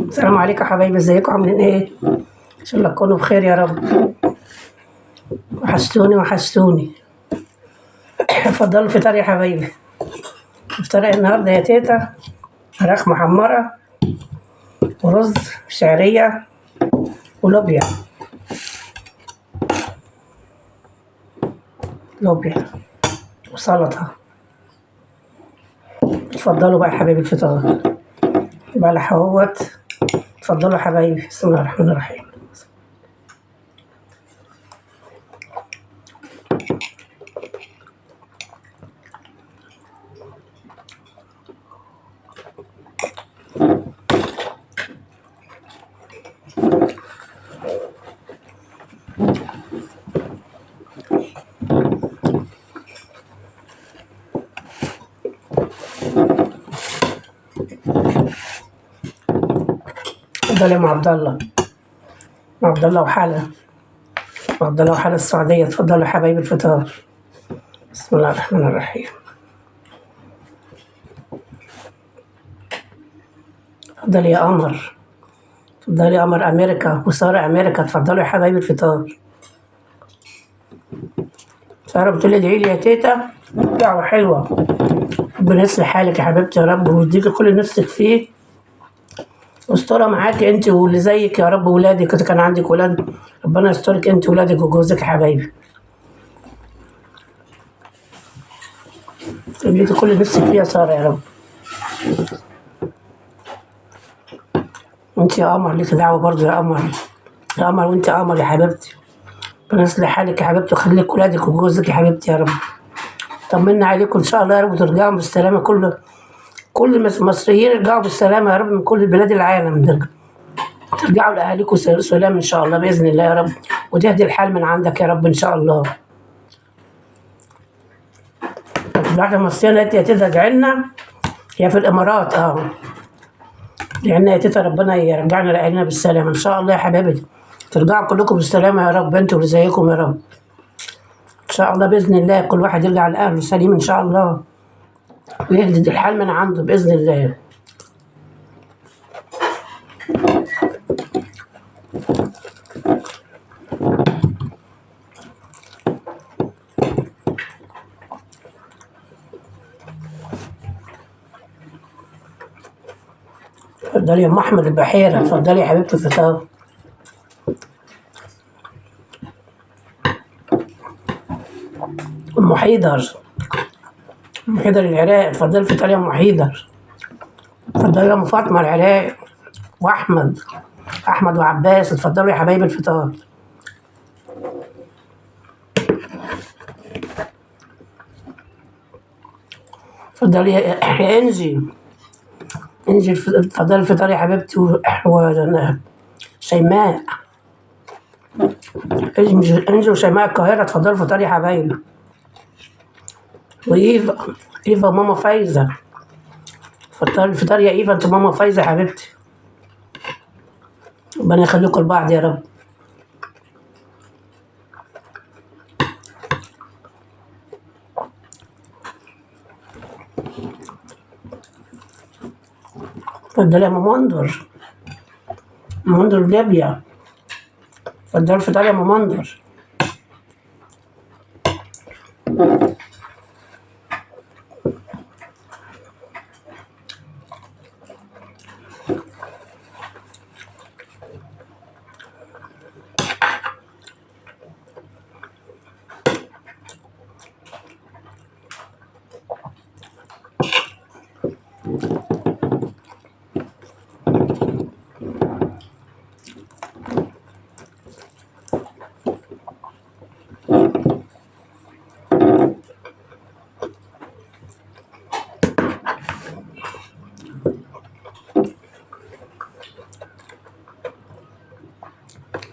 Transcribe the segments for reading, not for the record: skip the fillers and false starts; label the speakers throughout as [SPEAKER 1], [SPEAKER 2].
[SPEAKER 1] السلام عليكم يا حبايبي، ازيكم عاملين ايه؟ ان شاء الله تكونوا بخير يا رب. وحشتوني. اتفضلوا الفطار يا حبايبي. الفطار النهارده يا تيتا فراخ محمرة ورز شعرية ولوبيا. وسلطة. اتفضلوا بقى يا حبايبي الفطار بلح اهوت. اتفضلوا يا حبايبي، بسم الله الرحمن الرحيم. اتفضل يا ام عبد الله. عبد الله وحلا السعودية. اتفضلوا يا حبايبي الفطار، بسم الله الرحمن الرحيم. اتفضلي يا قمر امريكا وسارة امريكا. اتفضلوا يا حبايبي الفطار. سارة بتقول لي ادعي لي يا تيتا دعوة حلوة. ربنا يصلح حالك يا حبيبتي يا رب، ويديكي كل اللي نفسك فيه، واسترها معاكي انت واللي زيك يا رب، ولادك اذا كان عندك ولاد ربنا يسترك انت وولادك وجوزك يا حبايبي. يديكي كل اللي نفسك فيه يا سارة يا رب. وانت يا قمر ليكي دعوة برضه يا قمر وانت يا قمر يا حبيبتي. ربنا يصلح حالك يا حبيبتي ويخلي لك ولادك وجوزك يا حبيبتي يا رب. طمنا عليكم ان شاء الله يا رب وترجعوا بالسلامة. كل المصريين يرجعوا بالسلامة يا رب من كل بلاد العالم. ترجعوا لأهاليكم سلام إن شاء الله بإذن الله يا رب، وتهدي الحال من عندك يا رب إن شاء الله. الواحدة المصرية اللي يا تيتا ادعي لنا، هي في الإمارات ادعي لنا يا تيتا ربنا يرجعنا لأهالينا بالسلامة إن شاء الله يا حبايبي. ترجعوا كلكم بالسلامة يا رب، أنتوا اللي زيكم يا رب إن شاء الله بإذن الله. كل واحد يرجع لأهله سليم إن شاء الله، ويهدي الحال من عنده بإذن الله. اتفضلي يا ام احمد البحيره. اتفضلي يا حبيبتي الفطار. ام حيدر العراق. اتفضلي الفطار يا ام حيدر. اتفضلي يا ام فاطمه العراق واحمد وعباس. اتفضلوا يا حبايبي الفطار. اتفضلي يا انجي اتفضلي الفطار يا حبيبتي. شيماء انجي وشيماء القاهرة. اتفضلوا الفطار يا حبايبي. ايفا ماما فايزة. اتفضلي الفطار يا ايفا انت ماما فايزة يا حبيبتي. ربنا يخليكم لبعض يا رب. اتفضلي يا مندر ليبيا. اتفضلي الفطار يا مندر.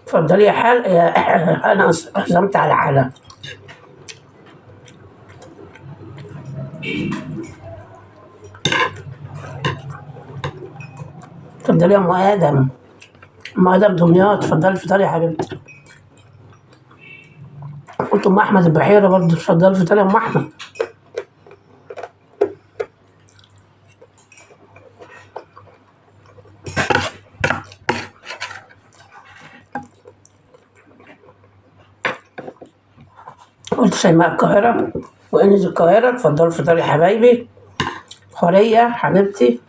[SPEAKER 1] اتفضلي يا انا عزمت على حالة. اتفضلي يا ام ادم دمياط. اتفضلي الفطار يا حبيبتي. قلت ام احمد البحيره برضه. اتفضلي الفطار يا ام احمد. قلت شيماء القاهرة وإنجي القاهرة. اتفضلوا الفطار يا حبايبي. حورية حبيبتي،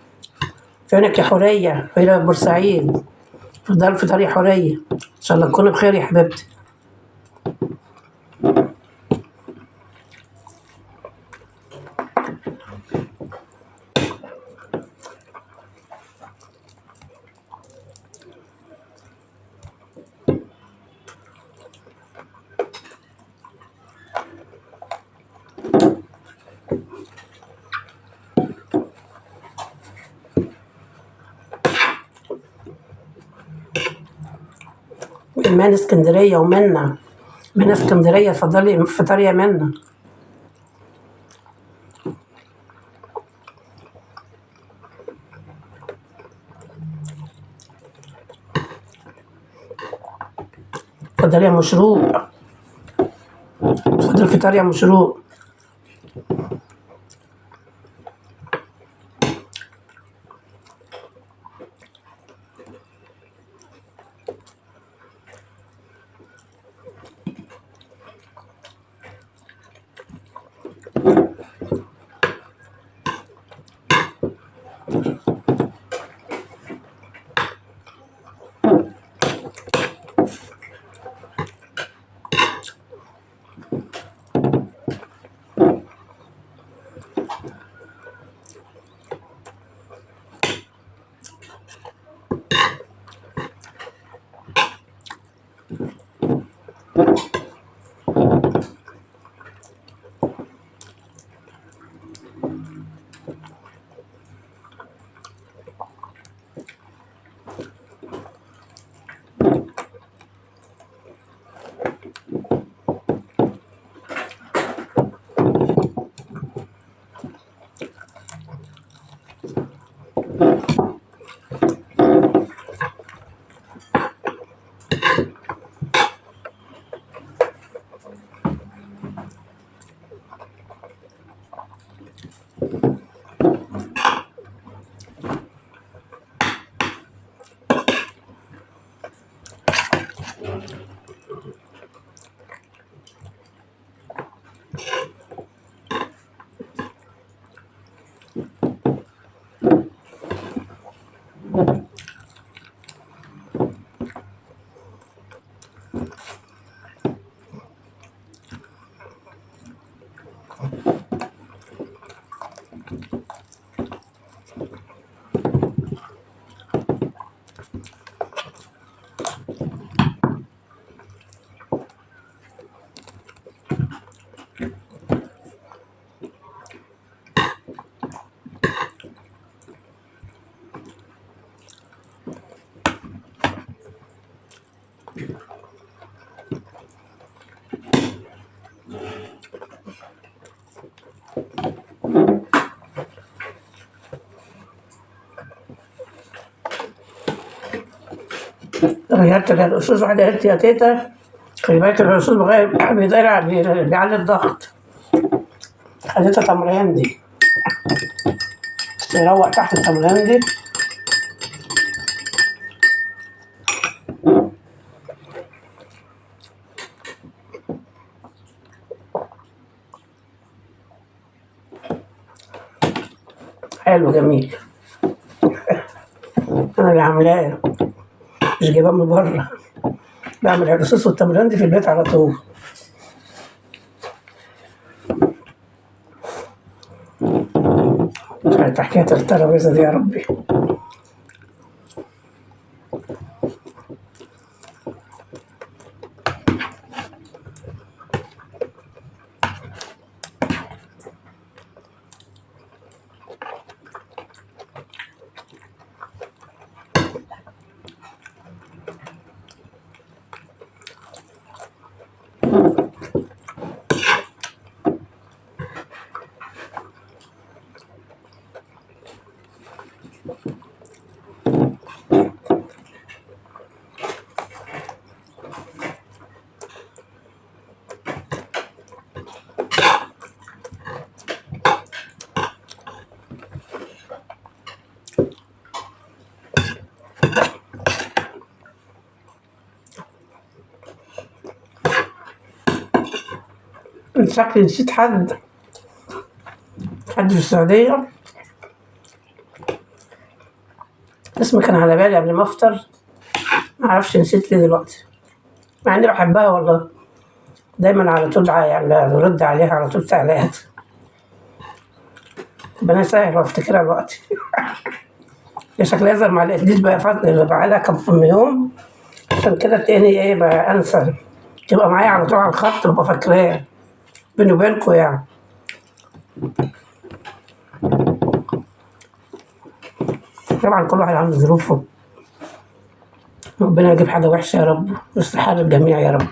[SPEAKER 1] فينك يا حورية؟ حورية بورسعيد. اتفضلوا الفطار يا حورية، إن شاء الله تكونوا بخير يا حبيبتي. إيمان اسكندرية ومنى، منى اسكندرية. اتفضلي الفطار يا منى. اتفضلي يا مشروق، اتفضلي الفطار يا مشروق. غيرت الأسس واحدة، قالت يا تيتا خلي بالك الأسس بيعلي الضغط. خدتها تمرين دي، يروق تحت التمرين دي. حلو جميل. أنا اللي عاملاه، مش جايباه من بره. بعمل الرصاص والتمرين دي في البيت على طول. كانت حكاية الترابيزة دي يا ربي. شكلي نسيت حد في السعودية، اسمه كان على بالي قبل ما افطر، معرفش نسيت ليه دلوقتي، مع اني بحبها والله، دايما على طول يعني برد عليها على طول تعليقات. ربنا يسهل وافتكرها دلوقتي. هي شكلها يظهر ما لقيتنيش بقى بقالها كم يوم، عشان كده تلاقيني ايه بقى انسى، تبقى معايا على طول على الخط وابقى فاكراها بيني وبينكوا يعني. طبعا كل واحد عنده ظروفه، ربنا يجيب حاجة وحشة يا رب ويصلح حال الجميع يا رب.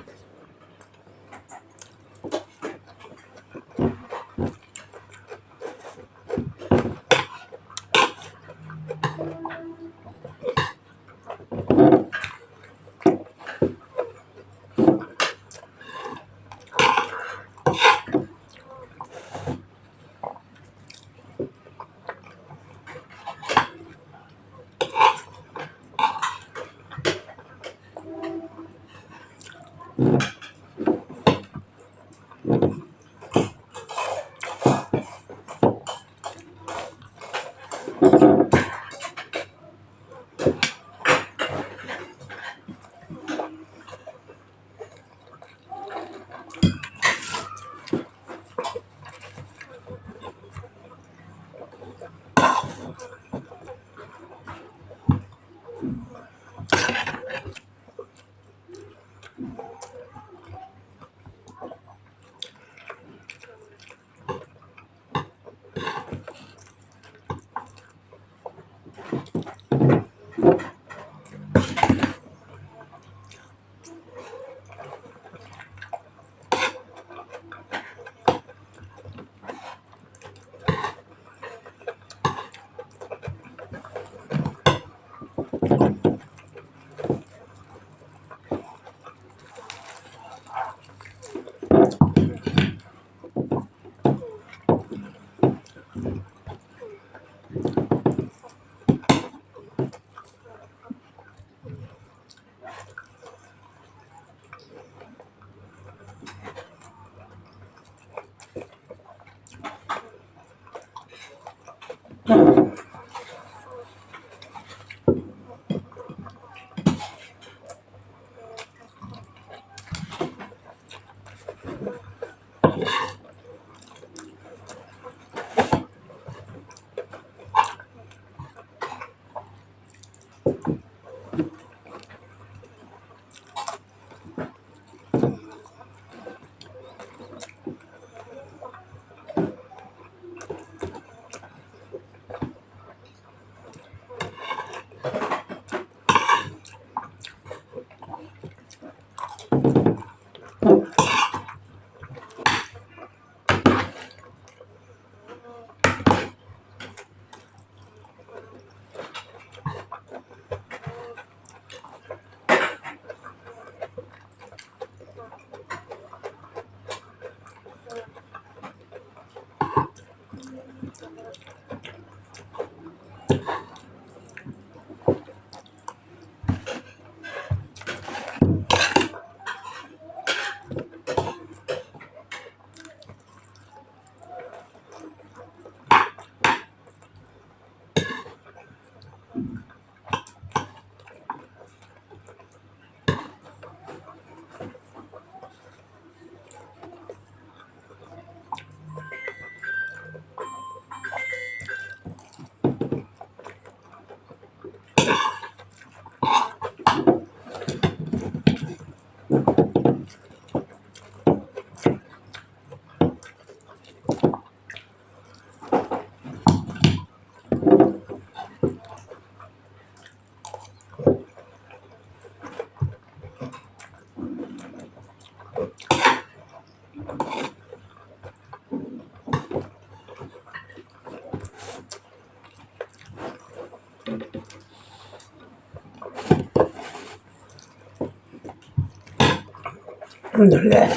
[SPEAKER 1] الحمد لله.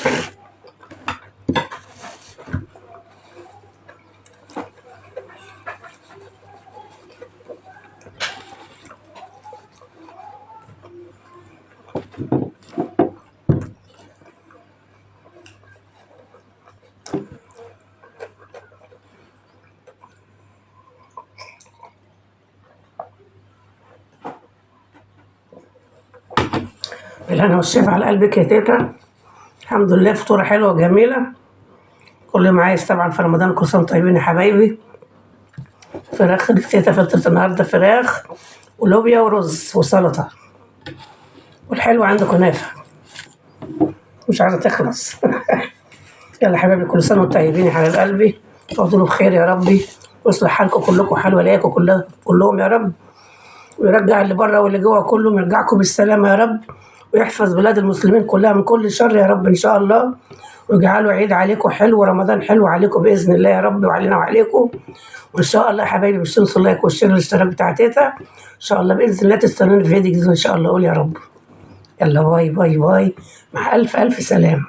[SPEAKER 1] بالهنا والشفا على قلبك يا تيتا. الحمد لله فطورة حلوة وجميلة. كل اللي معايا طبعا في رمضان كل سنة وانتم طيبين يا حبايبي. فراخ تيتا فطرت النهارده فراخ ولوبيا ورز وسلطة، والحلو عنده كنافة مش عايزة تخلص. يلا حبايبي كل سنة وانتم طيبين يا حبايب قلبي، تفضلوا بخير يا ربي، ويصلح حالكم كلكم حال ولاياكم كلهم يا رب، ويرجع اللي بره واللي جوه كلهم يرجعكم بالسلامة يا رب، ويحفظ بلاد المسلمين كلها من كل شر يا رب إن شاء الله، ويجعله عيد عليكم حلو ورمضان حلو عليكم بإذن الله يا رب وعلينا وعليكم. وإن شاء الله يا حبايبي مش تنسوا اللايك والشير والاشتراك بتاع تيتا، إن شاء الله بإذن الله تستنوني في فيديو جديد إن شاء الله. قول يا رب. يلا باي باي باي، مع ألف ألف سلام.